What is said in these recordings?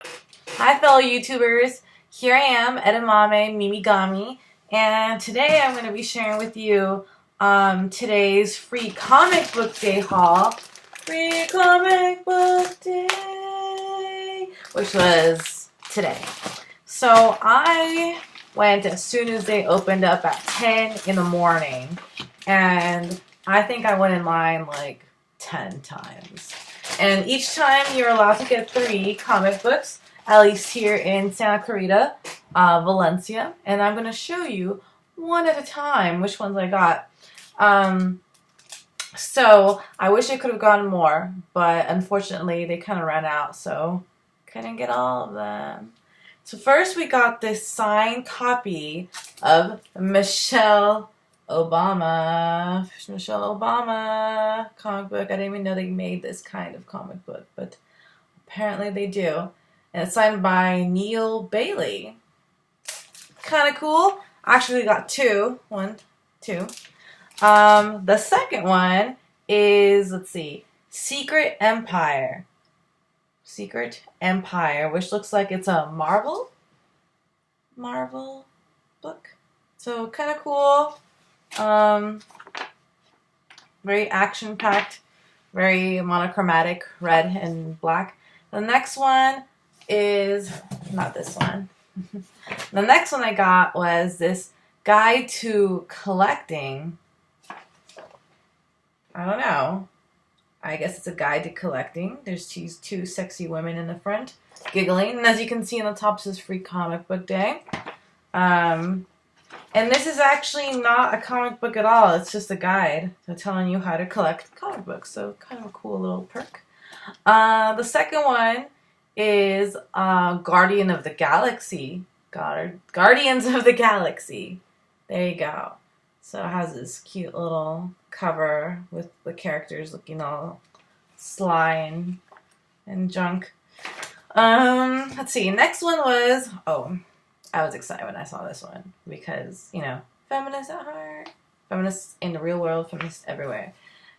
Hi fellow YouTubers, here I am, Edamame Mimigami, and today I'm going to be sharing with you today's free comic book day haul. Free comic book day, which was today. So I went as soon as they opened up at 10 in the morning, and I think I went in line like 10 times. And each time you're allowed to get 3 comic books, at least here in Santa Clarita, Valencia. And I'm going to show you one at a time which ones I got. So I wish I could have gotten more, but unfortunately they kind of ran out, so couldn't get all of them. So first we got this signed copy of Michelle Obama comic book. I didn't even know they made this kind of comic book, but apparently they do. And it's signed by Neil Bailey. Kind of cool. Actually, we got 2. 1, 2. The second one is, let's see, Secret Empire. Secret Empire, which looks like it's a Marvel book. So kind of cool. Very action-packed, very monochromatic, red and black. The next one is not this one. The next one I got was this Guide to Collecting. I don't know. I guess it's a guide to collecting. There's these 2 sexy women in the front giggling. And as you can see on the top, it says Free Comic Book Day. And this is actually not a comic book at all. It's just a guide to telling you how to collect comic books. So kind of a cool little perk. The second one is Guardian of the Galaxy. Guardians of the Galaxy. There you go. So it has this cute little cover with the characters looking all sly and junk. Let's see. Next one was, I was excited when I saw this one because, you know, feminist at heart. Feminists in the real world, feminists everywhere.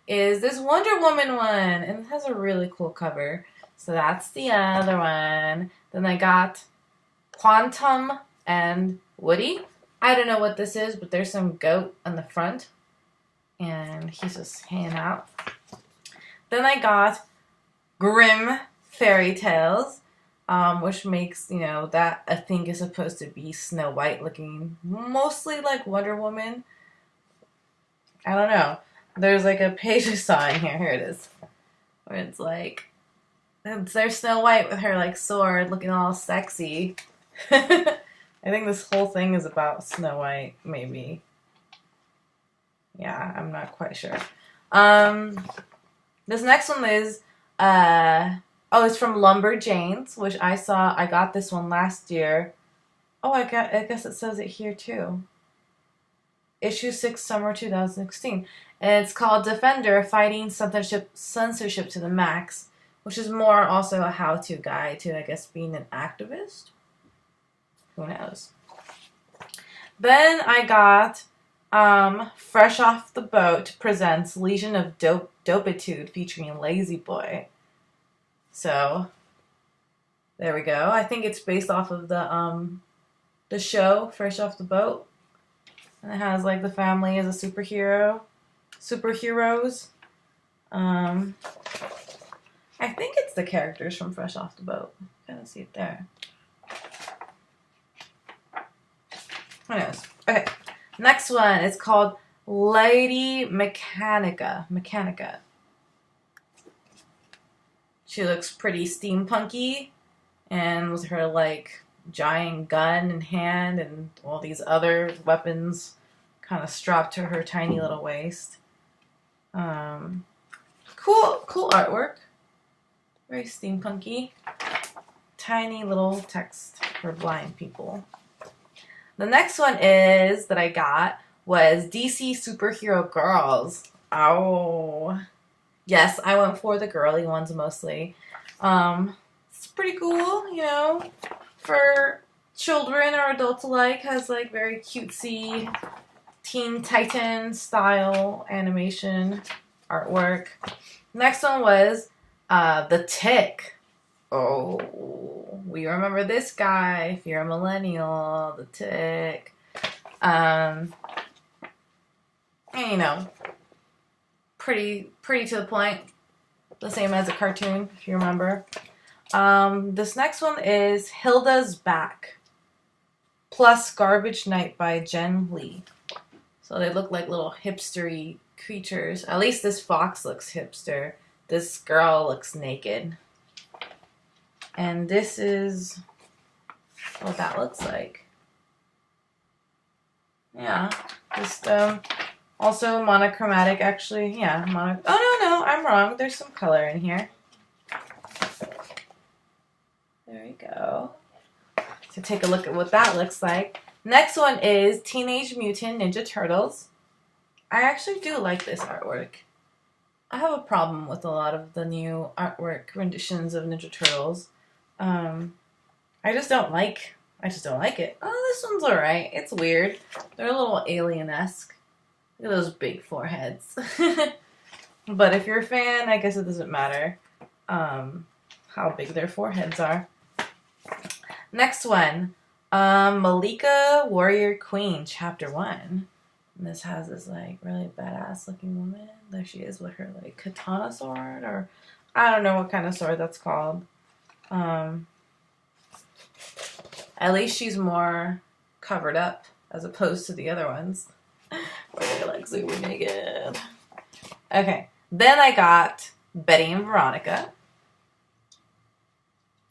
Is this Wonder Woman one, and it has a really cool cover. So that's the other one. Then I got Quantum and Woody. I don't know what this is, but there's some goat on the front, and he's just hanging out. Then I got Grimm Fairy Tales, which makes, you know, that I think is supposed to be Snow White looking mostly like Wonder Woman. I don't know. There's like a page I saw in here. Here it is. Where it's like, there's Snow White with her like sword looking all sexy. I think this whole thing is about Snow White, maybe. Yeah, I'm not quite sure. This next one is, it's from Lumberjanes, which I got this one last year. I guess it says it here too. Issue 6, summer 2016. And it's called Defender, Fighting Censorship to the Max, which is more also a how-to guide to, I guess, being an activist. Who knows? Then I got Fresh Off the Boat presents Legion of Dopitude featuring Lazy Boy. So there we go. I think it's based off of the show Fresh Off the Boat. And it has like the family as a superheroes. I think it's the characters from Fresh Off the Boat. Kind of see it there. Who knows? Okay, next one is called Lady Mechanica. She looks pretty steampunky, and with her like giant gun in hand and all these other weapons kind of strapped to her tiny little waist. Cool artwork. Very steampunky. Tiny little text for blind people. The next one that I got was DC Superhero Girls. Oh. Yes, I went for the girly ones mostly. It's pretty cool, you know, for children or adults alike. Has like very cutesy Teen Titan style animation artwork. Next one was The Tick. Oh, we remember this guy if you're a millennial, the Tick. And, you know, pretty to the point. The same as a cartoon, if you remember. This next one is Hilda's Back, plus Garbage Night by Jen Lee. So they look like little hipstery creatures. At least this fox looks hipster. This girl looks naked. And this is what that looks like. Yeah, just also monochromatic actually. Yeah, oh no, I'm wrong. There's some color in here. There we go. So take a look at what that looks like. Next one is Teenage Mutant Ninja Turtles. I actually do like this artwork. I have a problem with a lot of the new artwork renditions of Ninja Turtles. I just don't like it. Oh, this one's alright. It's weird. They're a little alien-esque. Look at those big foreheads. But if you're a fan, I guess it doesn't matter how big their foreheads are. Next one. Malika Warrior Queen, Chapter 1. And this has this like really badass looking woman. There she is with her like katana sword, or I don't know what kind of sword that's called. At least she's more covered up as opposed to the other ones where they're like super naked. Okay, then I got Betty and Veronica.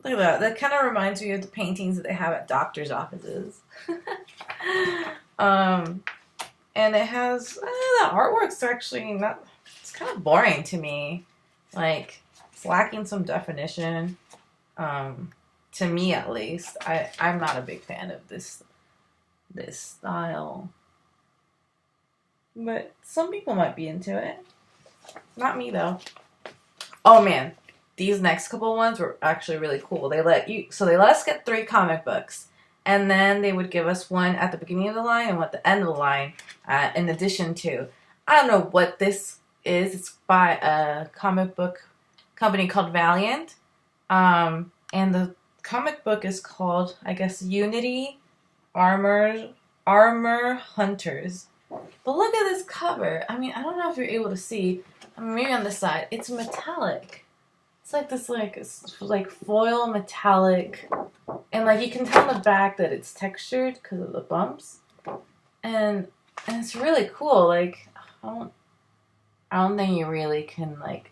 Look at that. That kind of reminds me of the paintings that they have at doctor's offices. And it has, the artwork's actually not, it's kind of boring to me. Like, it's lacking some definition. To me, at least. I'm not a big fan of this style. But some people might be into it. Not me, though. Oh, man. These next couple ones were actually really cool. They let us get 3 comic books. And then they would give us one at the beginning of the line and one at the end of the line, in addition to. I don't know what this is. It's by a comic book company called Valiant. And the comic book is called, I guess, Unity Armor Hunters. But look at this cover. I mean, I don't know if you're able to see. I mean, maybe on this side. It's metallic. It's like this, like foil metallic, and like you can tell in the back that it's textured because of the bumps, and it's really cool. Like I don't think you really can like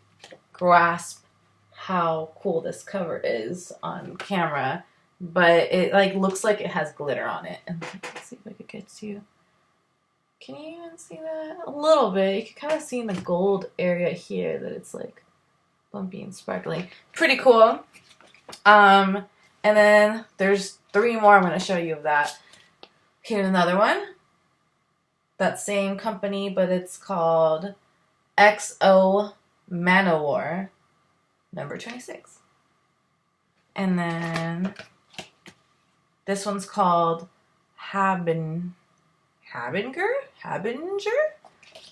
grasp how cool this cover is on camera, but it like looks like it has glitter on it. And let's see if I could get to. Can you even see that? A little bit. You can kind of see in the gold area here that it's like bumpy and sparkly. Pretty cool. And then there's 3 more I'm going to show you of that. Here's another one. That same company, but it's called XO Manowar, number 26. And then this one's called Habinger? I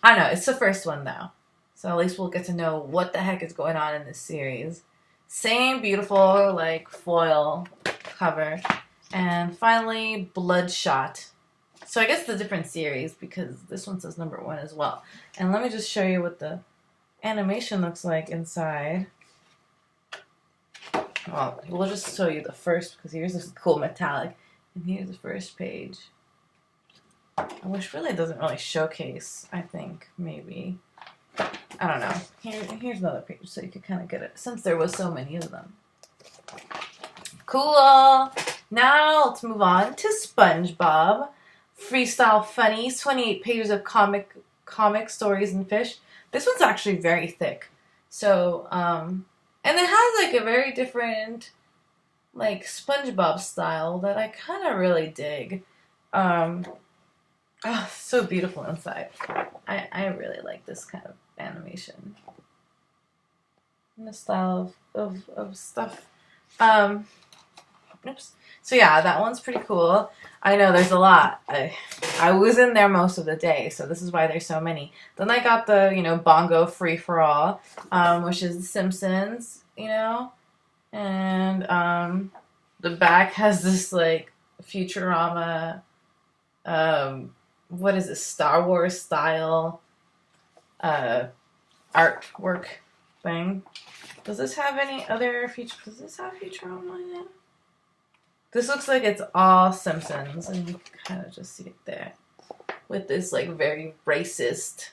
don't know. It's the first one, though. So at least we'll get to know what the heck is going on in this series. Same beautiful, like, foil cover. And finally, Bloodshot. So I guess the different series, because this one says number 1 as well. And let me just show you what the animation looks like inside. Well, we'll just show you the first, because here's this cool metallic. And here's the first page. Which really doesn't really showcase, I think, maybe. I don't know. Here's another page so you could kind of get it, since there was so many of them. Cool! Now let's move on to SpongeBob. Freestyle Funnies, 28 pages of comic stories and fish. This one's actually very thick. So, and it has like a very different, like, SpongeBob style that I kind of really dig. Oh, so beautiful inside. I really like this kind of animation. And the style of stuff. Oops. So yeah, that one's pretty cool. I know there's a lot. I was in there most of the day, so this is why there's so many. Then I got the, Bongo Free for All, which is The Simpsons, And And the back has this like Futurama, what is it, Star Wars style artwork thing. Does this have any other feature? Does this have Futurama in it? This looks like it's all Simpsons, and you can kind of just see it there with this like very racist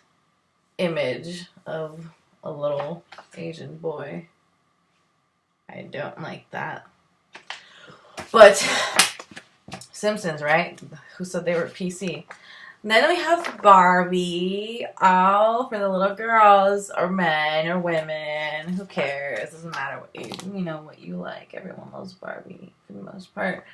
image of a little Asian boy. I don't like that. But Simpsons, right? Who said they were PC? Then we have Barbie, all for the little girls or men or women. Who cares? Doesn't matter what what you like. Everyone loves Barbie for the most part.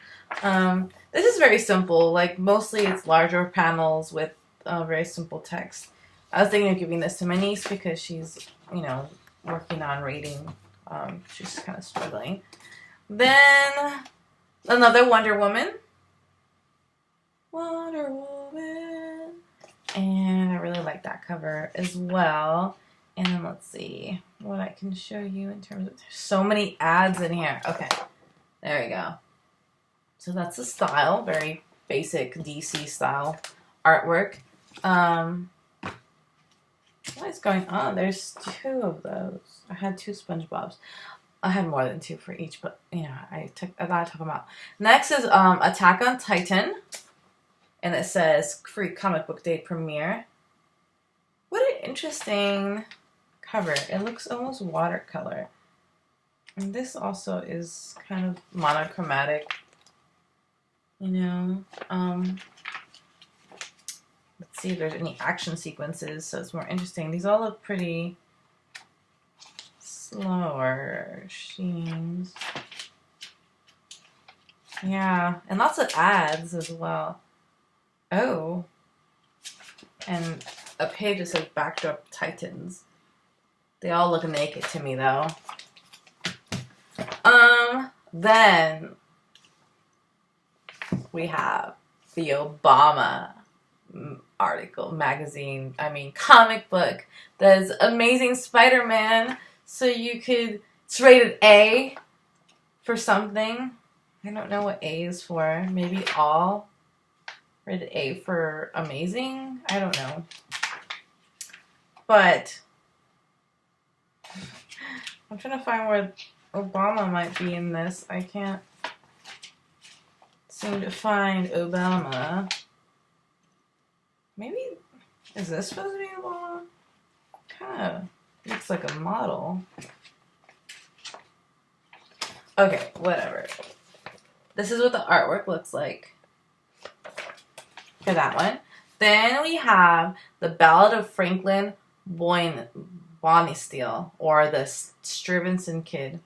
This is very simple. Like mostly it's larger panels with very simple text. I was thinking of giving this to my niece because she's working on reading. She's kind of struggling. Then another Wonder Woman. Wonder Woman. And I really like that cover as well. And then let's see what I can show you in terms of, there's so many ads in here. Okay, there we go. So that's the style, very basic DC style artwork. What is going on? There's two of those. I had two SpongeBobs. I had more than two for each, but I gotta talk them out. Next is Attack on Titan. And it says free comic book day premiere. What an interesting cover. It looks almost watercolor. And this also is kind of monochromatic. Let's see if there's any action sequences, so it's more interesting. These all look pretty slower scenes. Yeah, and lots of ads as well. Oh, and a page that says Backdrop Titans. They all look naked to me though. Then we have the Obama comic book. There's Amazing Spider-Man. So it's rated A for something. I don't know what A is for. Maybe all. Rated A for amazing? I don't know. But I'm trying to find where Obama might be in this. I can't seem to find Obama. Maybe, is this supposed to be Obama? Kind of looks like a model. Okay, whatever. This is what the artwork looks like for that one. Then we have The Ballad of Franklin Bonesteel, or the Stevenson Kid.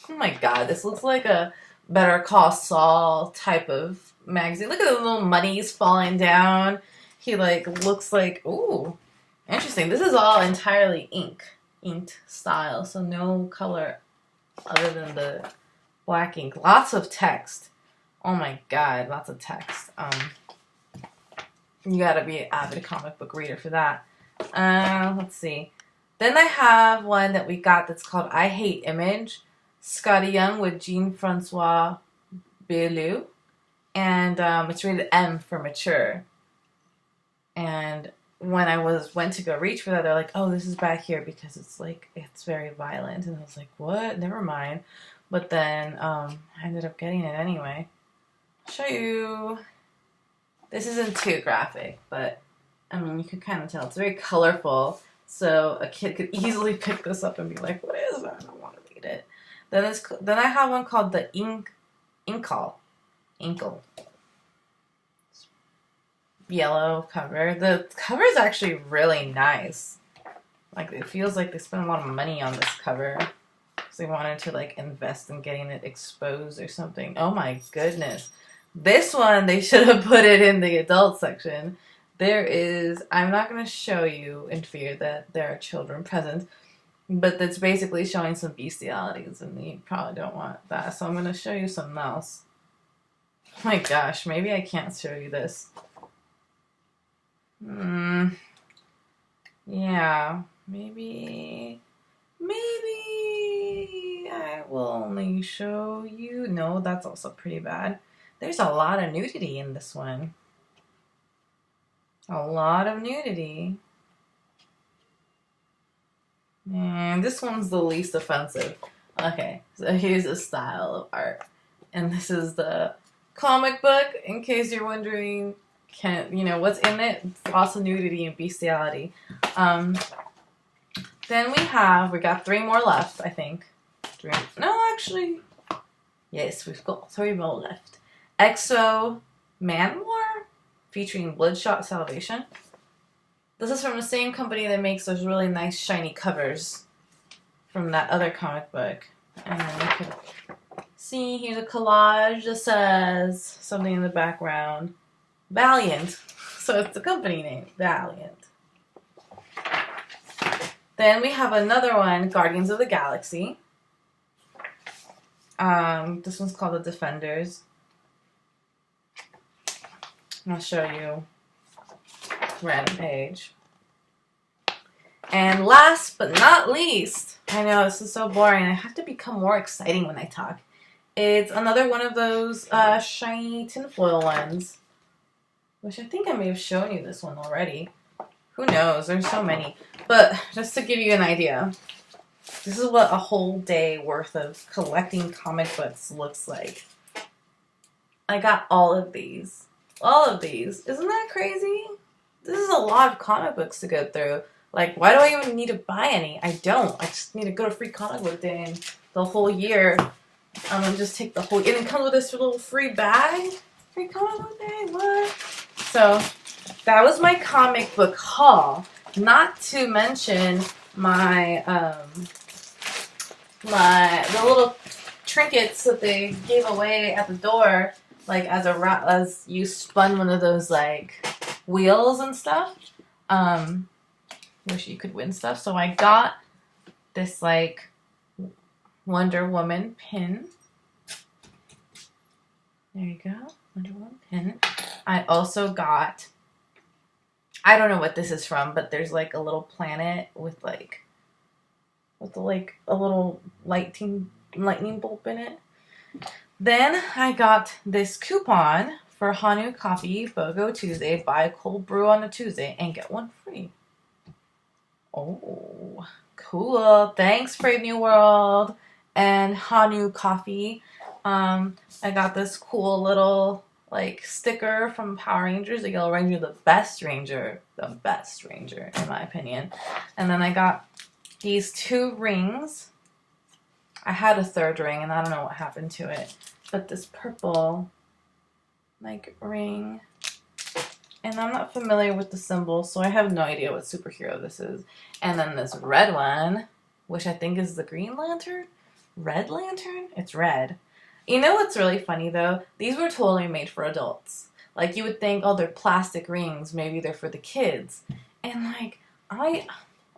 Oh my god, this looks like a Better Call Saul type of magazine. Look at the little monies falling down. He looks like, ooh, interesting. This is all entirely inked style, so no color other than the black ink. Lots of text. Oh my god, lots of text. You gotta be an avid comic book reader for that. Let's see. Then I have one that we got that's called I Hate Image. Scotty Young with Jean-Francois Beaulieu. And it's rated M for mature. And when I went to go reach for that, they're like, oh, this is back here because it's very violent. And I was like, what? Never mind. But then I ended up getting it anyway. I'll show you. This isn't too graphic, but I mean, you can kind of tell. It's very colorful, so a kid could easily pick this up and be like, what is that? I don't want to read it. Then I have one called the Inkle. Yellow cover. The cover is actually really nice. It feels like they spent a lot of money on this cover because they wanted to invest in getting it exposed or something. Oh my goodness. This one, they should have put it in the adult section. I'm not going to show you in fear that there are children present, but that's basically showing some bestialities, and you probably don't want that. So I'm going to show you something else. Oh my gosh, maybe I can't show you this. Yeah, maybe I will only show you. No, that's also pretty bad. There's a lot of nudity in this one. A lot of nudity. And this one's the least offensive. Okay, so here's a style of art. And this is the comic book, in case you're wondering, what's in it? It's lots of nudity and bestiality. Then we got 3 more left, I think. Yes, we've got 3 more left. EXO Manowar, featuring Bloodshot Salvation. This is from the same company that makes those really nice shiny covers from that other comic book. And then you can see here's a collage that says something in the background. Valiant. So it's the company name, Valiant. Then we have another one, Guardians of the Galaxy. This one's called The Defenders. I'll show you random page. And last but not least, I know this is so boring. I have to become more exciting when I talk. It's another one of those shiny tinfoil ones, which I think I may have shown you this one already. Who knows? There's so many. But just to give you an idea, this is what a whole day worth of collecting comic books looks like. I got all of these. All of these. Isn't that crazy? This is a lot of comic books to go through. Like, why do I even need to buy any? I don't. I just need to go to Free Comic Book Day and the whole year. I'm going to just take the whole... And it comes with this little free bag. Free Comic Book Day? What? So, that was my comic book haul. Not to mention my, the little trinkets that they gave away at the door. Like, as you spun one of those, like, wheels and stuff. Wish you could win stuff. So I got this, like, Wonder Woman pin. There you go. Wonder Woman pin. I also got, I don't know what this is from, but there's, like, a little planet with a little lightning bulb in it. Then I got this coupon for Hanu Coffee BOGO Tuesday. Buy a cold brew on a Tuesday and get one free. Oh, cool. Thanks, Brave New World and Hanu Coffee. I got this cool little, like, sticker from Power Rangers. The Yellow Ranger, the best ranger in my opinion. And then I got these 2 rings. I had a 3rd ring and I don't know what happened to it. But this purple, like, ring. And I'm not familiar with the symbol, so I have no idea what superhero this is. And then this red one, which I think is the Green Lantern? Red Lantern? It's red. You know what's really funny, though? These were totally made for adults. Like, you would think, oh, they're plastic rings. Maybe they're for the kids. And, like, I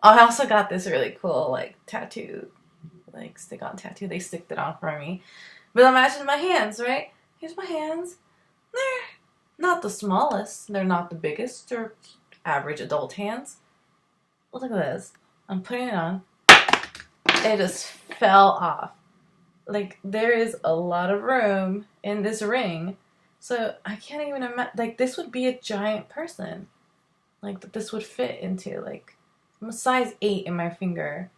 also got this really cool, like, tattoo. Like, stick-on tattoo. They sticked it on for me. But imagine my hands, right? Here's my hands. They're not the smallest. They're not the biggest. They're average adult hands. Look at this. I'm putting it on. It just fell off. Like, there is a lot of room in this ring. So, I can't even imagine. Like, this would be a giant person. Like, that this would fit into. Like, I'm a size 8 in my finger.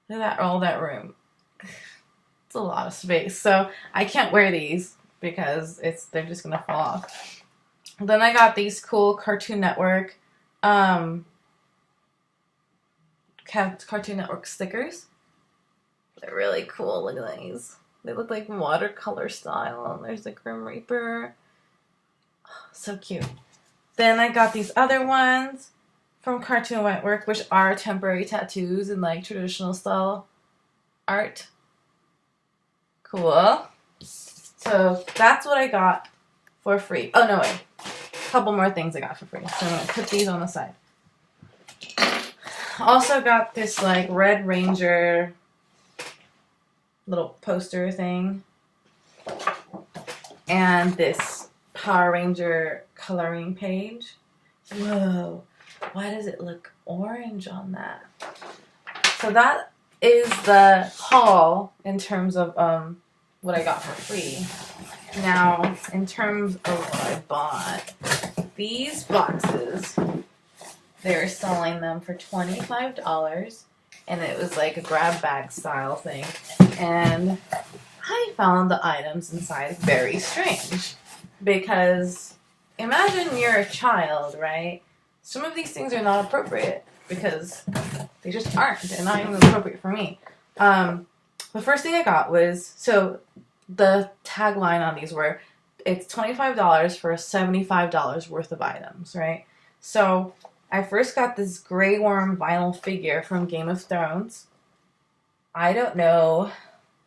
Look at that, all that room. It's a lot of space. So, I can't wear these because they're just going to fall off. Then I got these cool Cartoon Network Cartoon Network stickers. They're really cool. Look at these. They look like watercolor style. And there's the Grim Reaper. Oh, so cute. Then I got these other ones from Cartoon Network, which are temporary tattoos in, like, traditional style art. Cool. So that's what I got for free. Oh, no, wait. A couple more things I got for free. So I'm going to put these on the side. Also got this, like, Red Ranger little poster thing. And this Power Ranger coloring page. Whoa. Why does it look orange on that? So that is the haul in terms of what I got for free. Now, in terms of what I bought, these boxes, they were selling them for $25, and it was like a grab bag style thing. And I found the items inside very strange, because imagine you're a child, right? Some of these things are not appropriate because they just aren't, and not even appropriate for me. The first thing I got was, so the tagline on these were, it's $25 for $75 worth of items, right? So I first got this Grey Worm vinyl figure from Game of Thrones. I don't know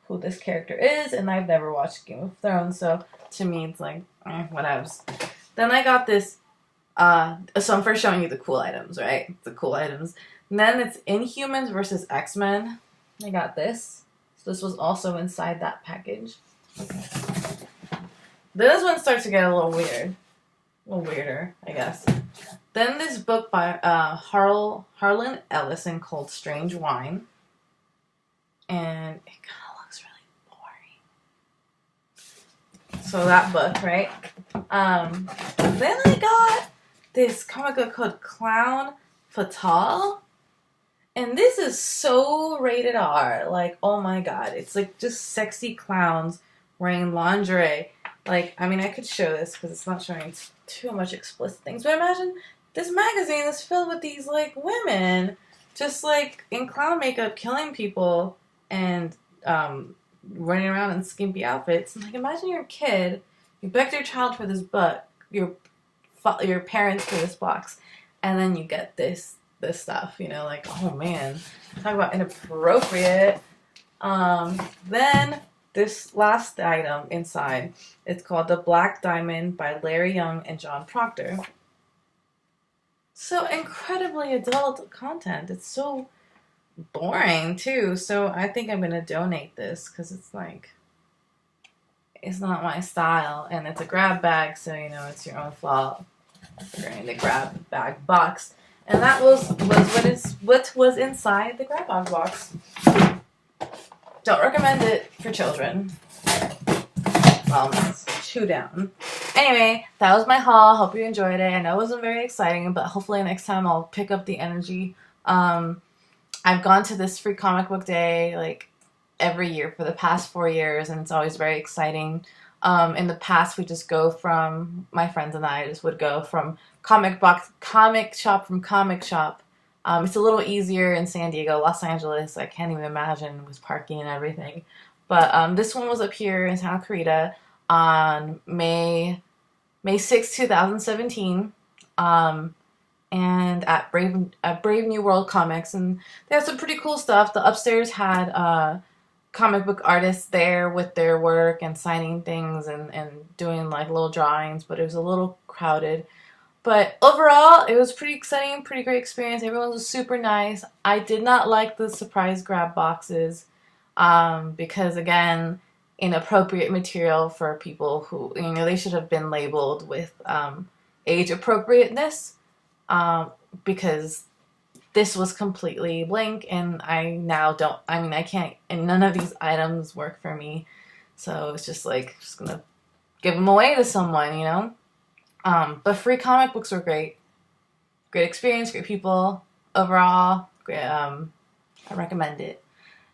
who this character is, and I've never watched Game of Thrones, so to me it's like, whatevs. Then I got this, so I'm first showing you the cool items, right? The cool items. And then it's Inhumans versus X-Men. I got this. So this was also inside that package. Then this one starts to get a little weird. A little weirder, I guess. Then this book by Harlan Ellison called Strange Wine. And it kind of looks really boring. So that book, right? Then I got this comic book called Clown Fatal. And this is so rated R. Like, oh my god. It's like just sexy clowns wearing lingerie. Like, I mean, I could show this because it's not showing too much explicit things. But imagine this magazine is filled with these, like, women just, like, in clown makeup killing people and running around in skimpy outfits. And, like, imagine you're a kid. You begged your child for this book. Your parents for this box. And then you get this stuff, you know, like, oh man, talk about inappropriate. Then this last item inside, it's called The Black Diamond by Larry Young and John Proctor. So incredibly adult content. It's so boring too. So I think I'm gonna donate this because it's like, it's not my style, and it's a grab bag, so you know it's your own fault for getting the grab bag box. And that was what was inside the grab bag box. Don't recommend it for children. Wellness. Chew down. Anyway, that was my haul. Hope you enjoyed it. I know it wasn't very exciting, but hopefully next time I'll pick up the energy. I've gone to this free comic book day like every year for the past 4 years, and it's always very exciting. In the past, we just go from, my friends and I just would go from comic shop. It's a little easier in San Diego. Los Angeles, I can't even imagine with parking and everything. But this one was up here in Santa Clarita on May 6, 2017. And at Brave New World Comics, and they had some pretty cool stuff. The upstairs had comic book artists there with their work and signing things and doing like little drawings, but it was a little crowded. But overall, it was pretty exciting, pretty great experience. Everyone was super nice. I did not like the surprise grab boxes because, again, inappropriate material for people who, you know, they should have been labeled with age appropriateness because this was completely blank, and I can't, and none of these items work for me. So it's just like, just gonna give them away to someone, you know? But free comic books were great. Great experience, great people. Overall, great, I recommend it.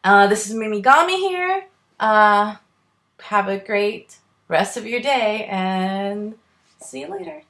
This is Mimigami here. Have a great rest of your day, and see you later.